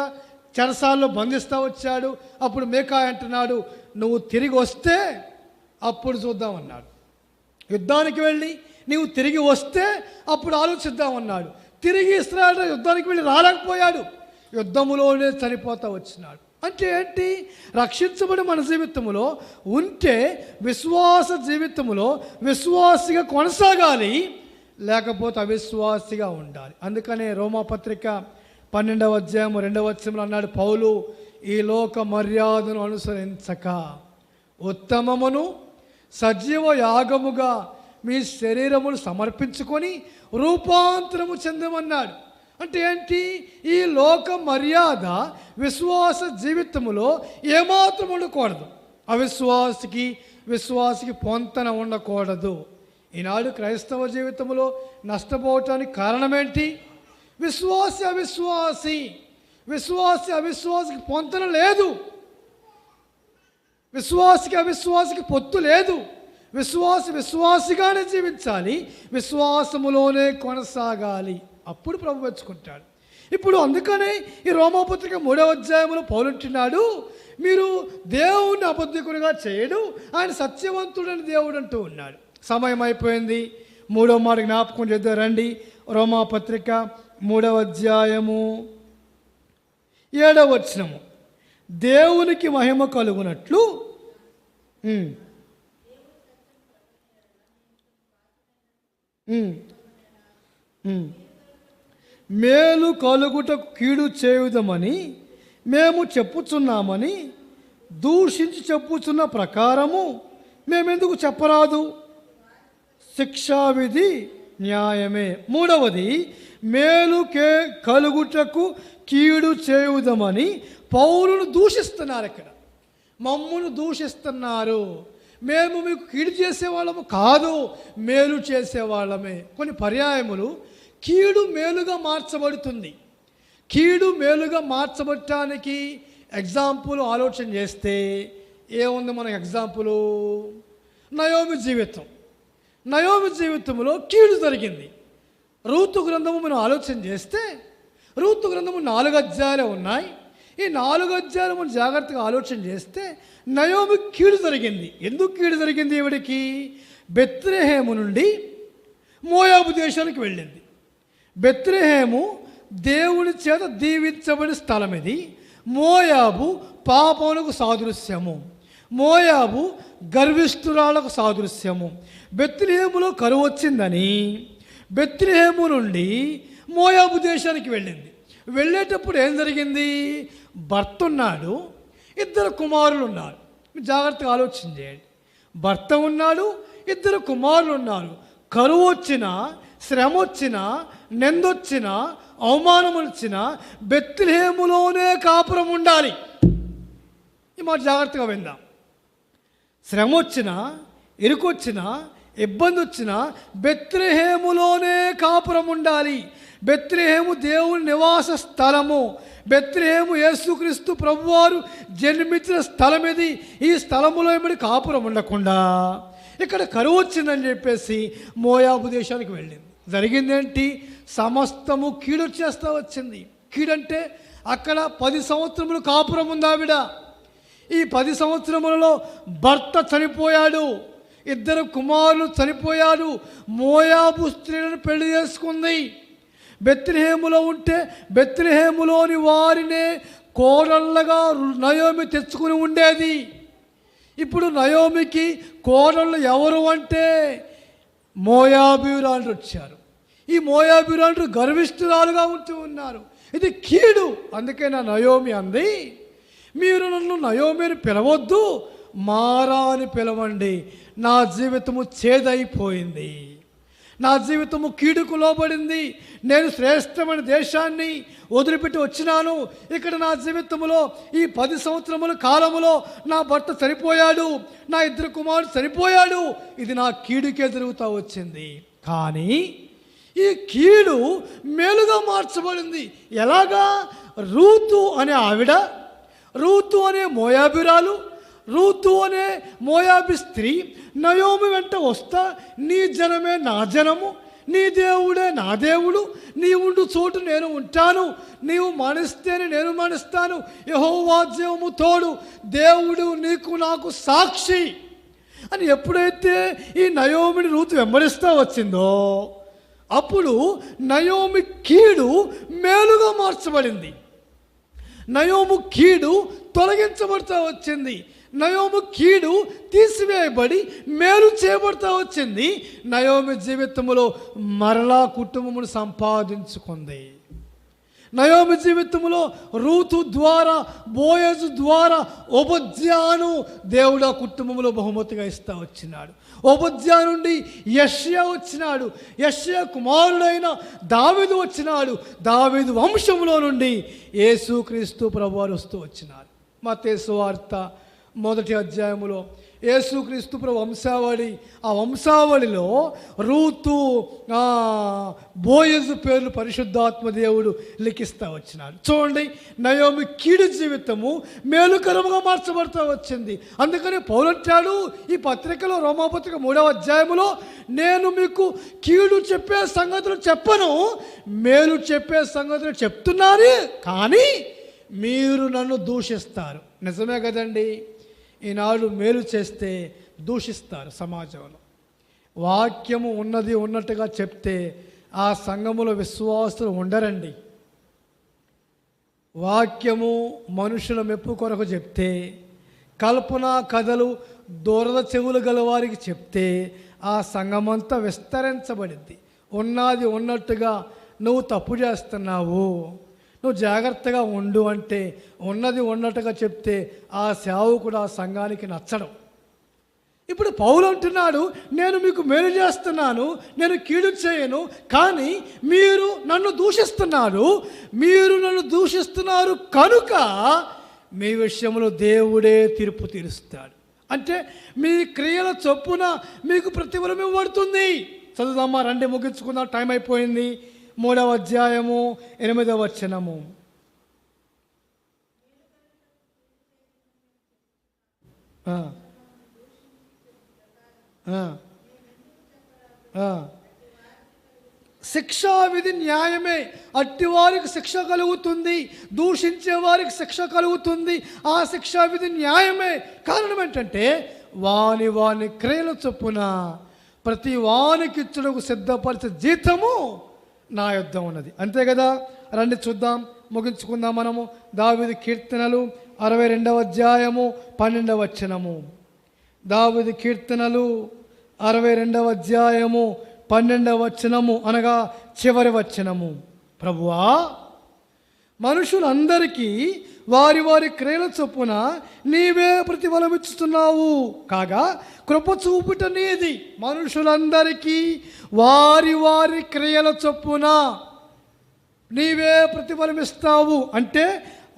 చెరసాల్లో బంధిస్తూ వచ్చాడు. అప్పుడు మీకా అంటున్నాడు, నువ్వు తిరిగి వస్తే అప్పుడు చూద్దామన్నాడు. యుద్ధానికి వెళ్ళి నీవు తిరిగి వస్తే అప్పుడు ఆలోచిద్దామన్నాడు. తిరిగి ఇశ్రాయేలు యుద్ధానికి వెళ్ళి రాలేకపోయాడు, యుద్ధములోనే చనిపోతూ వచ్చినాడు. అంటే ఏంటి? రక్షించబడి మన జీవితంలో ఉంటే విశ్వాస జీవితంలో విశ్వాసిగా కొనసాగాలి, లేకపోతే అవిశ్వాసిగా ఉండాలి. అందుకనే రోమాపత్రిక 12వ అధ్యాయం 2వ వచనంలో అన్నాడు పౌలు, ఈ లోక మర్యాదను అనుసరించక ఉత్తమమును సజీవ యాగముగా మీ శరీరమును సమర్పించుకొని రూపాంతరము చెందమన్నాడు. అంటే ఏంటి? ఈ లోక మర్యాద విశ్వాస జీవితంలో ఏమాత్రం ఉండకూడదు. అవిశ్వాసికి విశ్వాసికి పొంతన ఉండకూడదు. ఈనాడు క్రైస్తవ జీవితంలో నష్టపోవటానికి కారణమేంటి? విశ్వాసి అవిశ్వాసికి పొంతన లేదు. విశ్వాసికి అవిశ్వాసికి పొత్తు లేదు. విశ్వాసిగానే జీవించాలి, విశ్వాసములోనే కొనసాగాలి. అప్పుడు ప్రభు మెచ్చుకుంటాడు. ఇప్పుడు అందుకనే ఈ రోమాపత్రిక 3వ అధ్యాయంలో పౌలంటున్నాడు, మీరు దేవుణ్ణి అబద్ధికునిగా చేయడు, ఆయన సత్యవంతుడని దేవుడు అంటూ ఉన్నాడు. సమయం అయిపోయింది. 3వ మాట జ్ఞాపకం చేద్దాం రండి. రోమాపత్రిక 3వ అధ్యాయము 7వ వచనము. దేవునికి మహిమ కలుగునట్లు మేలు కలుగుటకు కీడు చేయుదమని మేము చెప్పుచున్నామని దూషించి చెప్పుచున్న ప్రకారము మేమెందుకు చెప్పరాదు? శిక్షావిధి న్యాయమే. 3వది, మేలు కలుగుటకు కీడు చేయుదమని పౌరులు దూషిస్తున్నారు. ఇక్కడ మమ్మును దూషిస్తున్నారు. మేము మీకు కీడు చేసేవాళ్ళము కాదు, మేలు చేసేవాళ్ళమే. కొన్ని పర్యాయములు కీడు మేలుగా మార్చబడుతుంది. కీడు మేలుగా మార్చబడటానికి ఎగ్జాంపుల్ ఆలోచన చేస్తే ఏముంది మనకు ఎగ్జాంపుల్? నయోమి జీవితంలో కీడు జరిగింది. రూతు గ్రంథము మనం ఆలోచన చేస్తే రూతు గ్రంథము 4 అధ్యాయాలు ఉన్నాయి. ఈ 4 అధ్యాయాలు మనం జాగ్రత్తగా ఆలోచన చేస్తే నయోమి కీడు జరిగింది. ఎందుకు కీడు జరిగింది? ఈవిడికి బెత్లెహేము నుండి మోయాబు దేశానికి వెళ్ళింది. బెత్లెహేము దేవుని చేత దీవించబడిన స్థలం ఇది. మోయాబు పాపములకు సాదృశ్యము, మోయాబు గర్విష్ఠురాలకు సాదృశ్యము. బెత్లెహేములో కరువు వచ్చిందని బెత్లెహేము నుండి మోయాబు దేశానికి వెళ్ళింది. వెళ్ళేటప్పుడు ఏం జరిగింది? భర్త ఉన్నాడు, 2 కుమారులు ఉన్నారు. జాగ్రత్తగా ఆలోచన చేయండి. భర్త ఉన్నాడు, 2 కుమారులు ఉన్నారు. కరువు వచ్చినా, శ్రమ వచ్చినా, నిందొచ్చినా, అవమానం వచ్చినా బెత్లెహేములోనే కాపురం ఉండాలి. ఈ మాట జాగ్రత్తగా విందాం. శ్రమ వచ్చినా, ఇరుకొచ్చినా, ఇబ్బంది వచ్చినా బెత్లెహేములోనే కాపురం ఉండాలి. బెత్లెహేము దేవుని నివాస స్థలము. బెత్లెహేము యేసుక్రీస్తు ప్రభువారు జన్మించిన స్థలం ఇది. ఈ స్థలములో ఏమిటి కాపురం ఉండకుండా ఇక్కడ కరువు వచ్చిందని చెప్పేసి మోయాబు దేశానికి వెళ్ళింది. జరిగిందేంటి? సమస్తము కీడొచ్చేస్తా వచ్చింది. కీడంటే అక్కడ 10 సంవత్సరములు కాపురం ఉంది ఆవిడ. ఈ 10 సంవత్సరములలో భర్త చనిపోయాడు, 2 కుమారులు చనిపోయాడు. మోయాబు స్త్రీలను పెళ్లి చేసుకుంది. బెత్లెహేములో ఉంటే బెత్లెహేములోని వారినే కోడళ్ళగా నయోమి తెచ్చుకుని ఉండేది. ఇప్పుడు నయోమికి కోడళ్ళు ఎవరు అంటే మోయాబీయురాలు వచ్చారు. ఈ మోయాబీయురాలు గర్విష్ఠురాలుగా ఉంటూ ఉన్నారు. ఇది కీడు. అందుకే నా నయోమి అంది, మీరు నన్ను నయోమిని పిలవద్దు, మారా అని పిలవండి. నా జీవితము చేదైపోయింది, నా జీవితము కీడుకు లోబడింది. నేను శ్రేష్టమైన దేశాన్ని వదిలిపెట్టి వచ్చినాను. ఇక్కడ నా జీవితంలో ఈ 10 సంవత్సరముల కాలములో నా భర్త చనిపోయాడు, నా 2 కుమారుడు చనిపోయాడు. ఇది నా కీడుకే జరుగుతూ వచ్చింది. కానీ ఈ కీడు మేలుగా మార్చబడింది. ఎలాగా? రూతు అనే ఆవిడ, రూతు అనే మోయాబీరాలు, రూతు అనే మోయాబీ స్త్రీ నయోమి వెంట వస్తా, నీ జనమే నా జనము, నీ దేవుడే నా దేవుడు, నీ ఉండు చోటు నేను ఉంటాను, నీవు మనిస్తేనే నేను మనిస్తాను, యెహోవా జీవము తోడు, దేవుడు నీకు నాకు సాక్షి అని ఎప్పుడైతే ఈ నయోమిని రూతు వెంబడిస్తూ వచ్చిందో అప్పుడు నయోమి కీడు మేలుగా మార్చబడింది. నయోము కీడు తొలగించబడుతూ వచ్చింది. నయోము కీడు తీసివేయబడి మేలు చేయబడుతూ వచ్చింది. నయోమి జీవితంలో మరలా కుటుంబమును సంపాదించుకుంది. నయోమి జీవితంలో రూతు ద్వారా, బోయజు ద్వారా ఓబద్యాను దేవుడు ఆ కుటుంబంలో బహుమతిగా ఇస్తూ వచ్చినాడు. ఓబద్యా నుండి యెషయా వచ్చినాడు, యెషయా కుమారుడైన దావీదు వచ్చినాడు, దావీదు వంశంలో నుండి యేసుక్రీస్తు ప్రభువారు వస్తూ వచ్చినారు. మత్తయి సువార్త మొదటి అధ్యాయములో యేసుక్రీస్తు ప్రభు వంశావళి, ఆ వంశావళిలో రూతు, బోయజు పేర్లు పరిశుద్ధాత్మ దేవుడు లిఖిస్తూ వచ్చినాడు. చూడండి, నయోమి కీడు జీవితము మేలుకరముగా మార్చబడుతూ వచ్చింది. అందుకని పౌలంటాడు ఈ పత్రికలో, రోమాపత్రిక 3వ అధ్యాయములో, నేను మీకు కీడు చెప్పే సంగతులు చెప్పను, మేలు చెప్పే సంగతులు చెప్తున్నాను, కానీ మీరు నన్ను దూషిస్తారు. నిజమే కదండి. ఈనాడు మేలు చేస్తే దూషిస్తారు సమాజంలో. వాక్యము ఉన్నది ఉన్నట్టుగా చెప్తే ఆ సంఘములో విశ్వాసులు ఉండరండి. వాక్యము మనుషుల మెప్పు కొరకు చెప్తే, కల్పన కథలు దూరద చెవులు గల వారికి చెప్తే ఆ సంఘమంతా విస్తరించబడింది. ఉన్నది ఉన్నట్టుగా నువ్వు తప్పు చేస్తున్నావు, నువ్వు జాగ్రత్తగా ఉండు అంటే ఉన్నది ఉన్నట్టుగా చెప్తే ఆ సేవకుడు ఆ సంఘానికి నచ్చడం. ఇప్పుడు పౌలు అంటున్నాడు, నేను మీకు మేలు చేస్తున్నాను, నేను కీడు చేయను, కానీ మీరు నన్ను దూషిస్తున్నారు. మీరు నన్ను దూషిస్తున్నారు కనుక మీ విషయంలో దేవుడే తీర్పు తీరుస్తాడు. అంటే మీ క్రియల చొప్పున మీకు ప్రతిఫలం ఇవ్వబడుతుంది. చదువుదామా, రండి ముగించుకుందాం, టైం అయిపోయింది. 3వ అధ్యాయము 8వ వచనము. శిక్షా విధి న్యాయమే, అట్టివారికి శిక్ష కలుగుతుంది, దూషించే వారికి శిక్ష కలుగుతుంది. ఆ శిక్షా విధి న్యాయమే. కారణం ఏంటంటే వాని వాని క్రియల చొప్పున ప్రతి వానికి ఇచ్చుటకు సిద్ధపరిచే జీతము నా యొద్ద ఉన్నది. అంతే కదా. రండి చూద్దాం, ముగించుకుందాం మనము. దావీదు కీర్తనలు 62వ అధ్యాయము 12వ వచనము. దావీదు కీర్తనలు 62వ అధ్యాయము 12వ వచనము, అనగా చివరి వచనము. ప్రభువా, మనుషులందరికీ వారి వారి క్రియల చొప్పున నీవే ప్రతిఫలమిచ్చుతున్నావు, కాగా కృప చూపుట నీది. మనుషులందరికీ వారి వారి క్రియల చొప్పున నీవే ప్రతిఫలమిస్తావు అంటే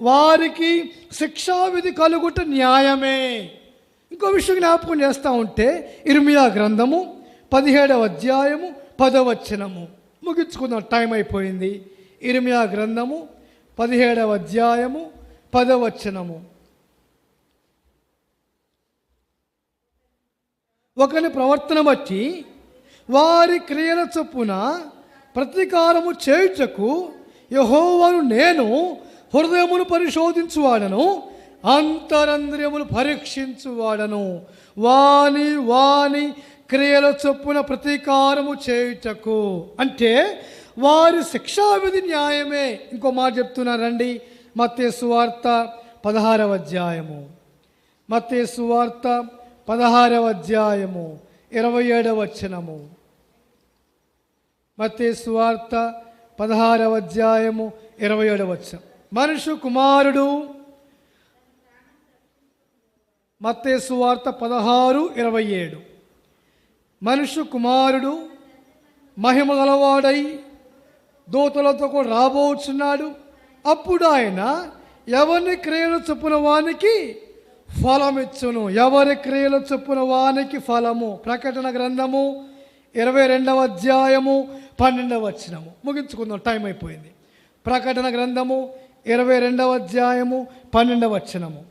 వారికి శిక్షావిధి కలుగుట న్యాయమే. ఇంకో విషయం జ్ఞాపకం చేస్తూ ఉంటే, ఇర్మియా గ్రంథము 17వ అధ్యాయము 10వ వచనము. ముగించుకుందాం, టైం అయిపోయింది. ఇర్మియా గ్రంథము 17వ అధ్యాయము 10వ వచనము. ఒకని ప్రవర్తన బట్టి వారి క్రియల చొప్పున ప్రతీకారము చేయుటకు యెహోవాను నేను హృదయమును పరిశోధించువాడను, అంతరంద్రియములు పరీక్షించువాడను. వాని వాని క్రియల చొప్పున ప్రతీకారము చేయుటకు అంటే వారి శిక్షావిధి న్యాయమే. ఇంకో మాట చెప్తున్నారండి, మత్తయి సువార్త 16వ అధ్యాయము. మత్తయి సువార్త 16వ అధ్యాయము 27వ వచనము. మత్తయి సువార్త 16వ అధ్యాయము 27వ వచనం. మనుష్య కుమారుడు, మత్తయి సువార్త 16:27. మనుష్య కుమారుడు మహిమ గలవాడై దూతలతో కూడా రాబోచున్నాడు. అప్పుడు ఆయన ఎవరి క్రియల చొప్పున వానికి ఫలమిచ్చును. ఎవరి క్రియల చొప్పున వానికి ఫలము. ప్రకటన గ్రంథము 22వ అధ్యాయము 12వ వచనము. ముగించుకుందాం, టైం అయిపోయింది. ప్రకటన గ్రంథము 22వ అధ్యాయము 12వ వచనము.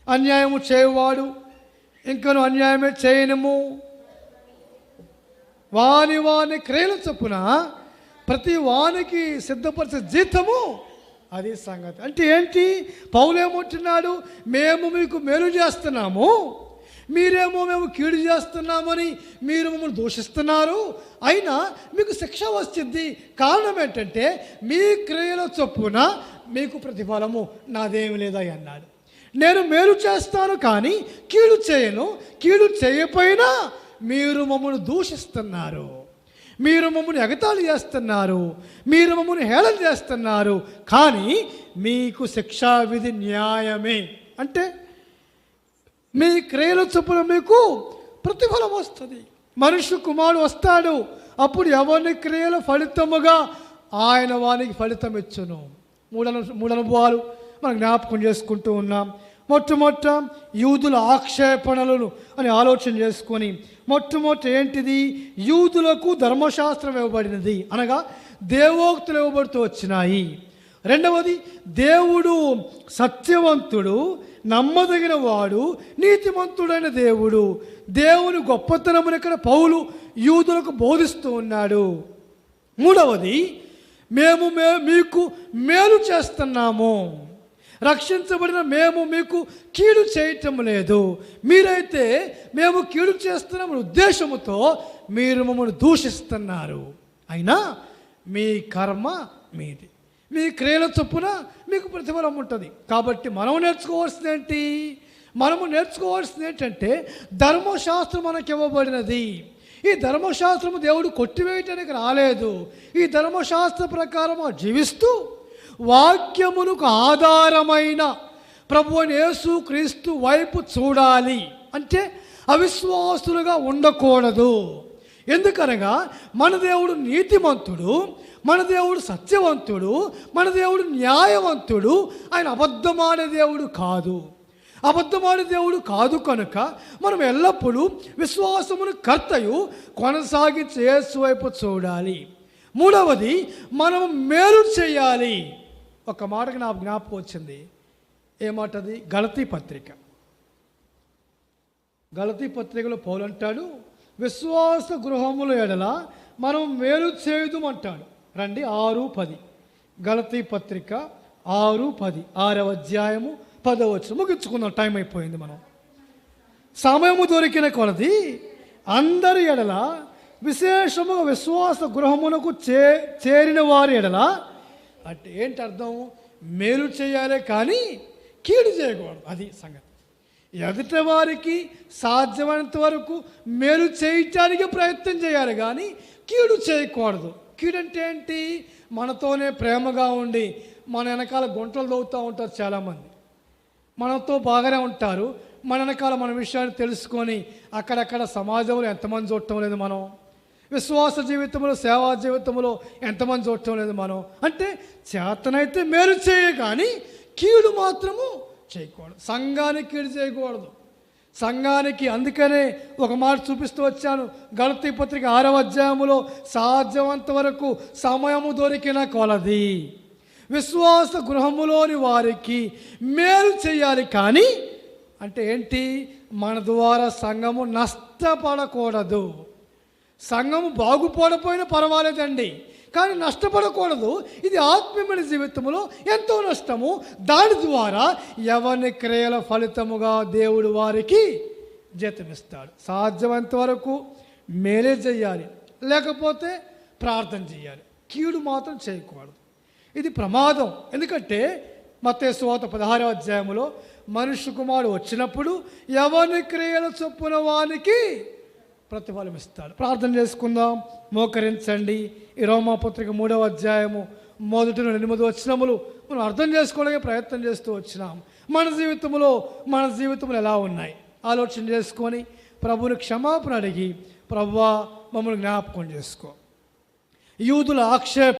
అన్యాయము చేయువాడు ఇంకను అన్యాయమే చేయనము, వాని వాని క్రియల చొప్పున ప్రతి వానికి సిద్ధపరిచే జీతము అది సంగతి. అంటే ఏంటి? పౌలేమంటున్నాడు, మేము మీకు మేలు చేస్తున్నాము, మీరేమో మేము కీడు చేస్తున్నామని మీరు మమ్మల్ని దూషిస్తున్నారు, అయినా మీకు శిక్ష వస్తుంది. కారణం ఏంటంటే మీ క్రియల చొప్పున మీకు ప్రతిఫలము నాదేమి లేదా అన్నాడు. నేను మేలు చేస్తాను కానీ కీడు చేయను, కీడు చేయకపోయినా మీరు మమ్మల్ని దూషిస్తున్నారు, మీరు మమ్మల్ని ఎగతాళి చేస్తున్నారు, మీరు మమ్మల్ని హేళన చేస్తున్నారు, కానీ మీకు శిక్షా విధి న్యాయమే. అంటే మీ క్రియల చొప్పున మీకు ప్రతిఫలం వస్తుంది. మనుష్య కుమారుడు వస్తాడు, అప్పుడు ఎవరి క్రియల ఫలితముగా ఆయన వానికి ఫలితం ఇచ్చును. మూడు అనుభవాలు మనం జ్ఞాపకం చేసుకుంటూ ఉన్నాం. మొట్టమొదట యూదుల ఆక్షేపణలను అని ఆలోచన చేసుకొని, మొట్టమొదట ఏంటిది? యూదులకు ధర్మశాస్త్రం ఇవ్వబడినది, అనగా దేవోక్తులు ఇవ్వబడుతూ వచ్చినాయి. రెండవది, దేవుడు సత్యవంతుడు, నమ్మదగిన వాడు, నీతిమంతుడైన దేవుడు. దేవుని గొప్పతనమును ఇక్కడ పౌలు యూదులకు బోధిస్తూ ఉన్నాడు. మూడవది, మేము మీకు మేలు చేస్తున్నాము, రక్షించబడిన మేము మీకు కీడు చేయటం లేదు. మీరైతే మేము కీడు చేస్తున్నామని ఉద్దేశముతో మీరు మమ్మల్ని దూషిస్తున్నారు. అయినా మీ కర్మ మీది, మీ క్రియల చొప్పున మీకు ప్రతిఫలం ఉంటుంది. కాబట్టి మనము నేర్చుకోవాల్సింది ఏంటంటే ధర్మశాస్త్రం మనకి ఇవ్వబడినది. ఈ ధర్మశాస్త్రము దేవుడు కొట్టివేయటానికి రాలేదు. ఈ ధర్మశాస్త్ర ప్రకారం జీవిస్తూ వాక్యమునకు ఆధారమైన ప్రభువైన యేసు క్రీస్తు వైపు చూడాలి. అంటే అవిశ్వాసులుగా ఉండకూడదు. ఎందుకనగా మన దేవుడు నీతిమంతుడు, మన దేవుడు సత్యవంతుడు, మన దేవుడు న్యాయవంతుడు. ఆయన అబద్ధమాడే దేవుడు కాదు కనుక మనం ఎల్లప్పుడూ విశ్వాసమును కర్తయు కొనసాగించే యేసు వైపు చూడాలి. మూడవది, మనం మేలు చేయాలి. ఒక మాటకి నా జ్ఞాపకం వచ్చింది. ఏమాటది? గలతీ పత్రికలో పౌలు అంటాడు, విశ్వాస గృహముల ఎడల మనం మేలు చేయుదుమంటాడు. రండి 6:10 గలతీ పత్రిక 6:10 6వ అధ్యాయము 10వ వచనం. ముగించుకుందాం, టైం అయిపోయింది. మనం సమయము దొరికిన కొలది అందరి ఎడల, విశేషముగా విశ్వాస గృహమునకు చేరిన వారి ఎడల, అంటే ఏంటి అర్థం? మేలు చేయాలి కానీ కీడు చేయకూడదు. అది సంగతి. ఎదుటి వారికి సాధ్యమైనంత వరకు మేలు చేయటానికి ప్రయత్నం చేయాలి కానీ కీడు చేయకూడదు. కీడు అంటే ఏంటి? మనతోనే ప్రేమగా ఉండి మన వెనకాల గుంటలు దవ్వుతూ ఉంటారు చాలామంది. మనతో బాగానే ఉంటారు, మన వెనకాల మన విషయాన్ని తెలుసుకొని అక్కడక్కడ సమాజంలో ఎంతమంది చూడటం లేదు మనం, విశ్వాస జీవితంలో సేవా జీవితంలో ఎంతమంది చూడటం లేదు మనం. అంటే చేతనైతే మేలు చేయ కానీ కీడు మాత్రము చేయకూడదు. సంఘానికి కీడు చేయకూడదు. సంఘానికి అందుకనే ఒక మాట చూపిస్తూ వచ్చాను. గలతీ పత్రిక 6వ అధ్యాయములో సాధ్యమంత వరకు సమయము దొరికిన కొలది విశ్వాస గృహములోని వారికి మేలు చేయాలి. కానీ అంటే ఏంటి? మన ద్వారా సంఘము నష్టపడకూడదు. సంఘము బాగుపడపోయినా పర్వాలేదండి, కానీ నష్టపడకూడదు. ఇది ఆత్మీయమైన జీవితంలో ఎంతో నష్టము. దాని ద్వారా ఎవరి క్రియల ఫలితముగా దేవుడు వారికి జీతమిస్తాడు. సాధ్యమైనంత వరకు మేలే చేయాలి, లేకపోతే ప్రార్థన చేయాలి. కీడు మాత్రం చేయకూడదు. ఇది ప్రమాదం. ఎందుకంటే మత్తయి సువార్త 16వ అధ్యాయంలో మనుష్య కుమారుడు వచ్చినప్పుడు ఎవరి క్రియల చొప్పున వానికి ప్రతిఫలం ఇస్తాడు. ప్రార్థన చేసుకుందాం, మోకరించండి. ఈ రోమాపత్రిక 3వ అధ్యాయము 1-8 వచనములు మనం అర్థం చేసుకోవడానికి ప్రయత్నం చేస్తూ వచ్చినాం. మన జీవితంలో ఎలా ఉన్నాయి ఆలోచన చేసుకొని ప్రభువుని క్షమాపణ అడిగి, ప్రభువా మమ్మల్ని జ్ఞాపకం చేసుకో. యూదుల ఆక్షేపణ